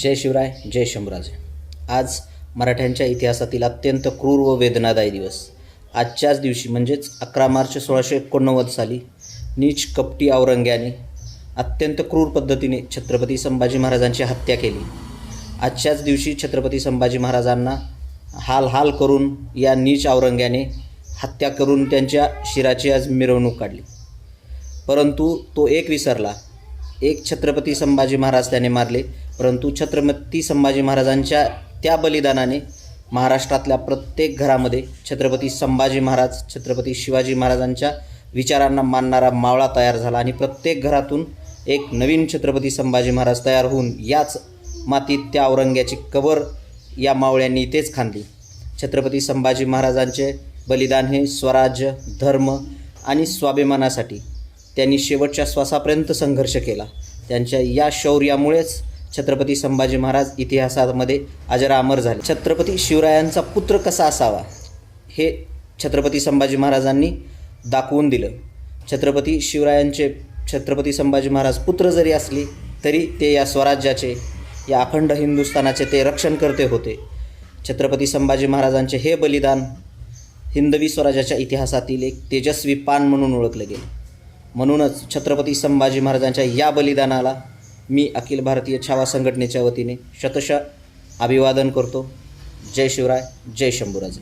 जय शिवराय, जय शंभूराजे. आज मराठ्यांच्या इतिहासातील अत्यंत क्रूर व वेदनादायी दिवस. आजच्याच दिवशी म्हणजेच 11 मार्च 1689 साली नीच कपटी औरंग्याने अत्यंत क्रूर पद्धतीने छत्रपती संभाजी महाराजांची हत्या केली. आजच्याच दिवशी छत्रपती संभाजी महाराजांना हाल करून या नीच औरंग्याने हत्या करून त्यांच्या शिराची आज मिरवणूक काढली. परंतु तो एक विसरला. एक छत्रपती संभाजी महाराज त्याने मारले, परंतु छत्रपती संभाजी महाराजांच्या त्या बलिदानाने महाराष्ट्रातल्या प्रत्येक घरामध्ये छत्रपती संभाजी महाराज, छत्रपती शिवाजी महाराजांच्या विचारांना मानणारा मावळा तयार झाला आणि प्रत्येक घरातून एक नवीन छत्रपती संभाजी महाराज तयार होऊन याच मातीत त्या औरंग्याची कबर या मावळ्यांनी इथेच खांदली. छत्रपती संभाजी महाराजांचे बलिदान हे स्वराज्य, धर्म आणि स्वाभिमानासाठी त्यांनी शेवटच्या श्वासापर्यंत संघर्ष केला. त्यांच्या या शौर्यामुळेच छत्रपती संभाजी महाराज इतिहासामध्ये अजरामर झाले. छत्रपती शिवरायांचा पुत्र कसा असावा हे छत्रपती संभाजी महाराजांनी दाखवून दिलं. छत्रपती शिवरायांचे छत्रपती संभाजी महाराज पुत्र जरी असले तरी ते या स्वराज्याचे, या अखंड हिंदुस्थानाचे ते रक्षणकर्ते होते. छत्रपती संभाजी महाराजांचे हे बलिदान हिंदवी स्वराज्याच्या इतिहासातील एक तेजस्वी पान म्हणून ओळखले गेले. म्हणूनच छत्रपती संभाजी महाराजांच्या या बलिदानाला मी अखिल भारतीय छावा संघटनेच्या वतीने शतशः अभिवादन करतो. जय शिवराय, जय शंभूराजे.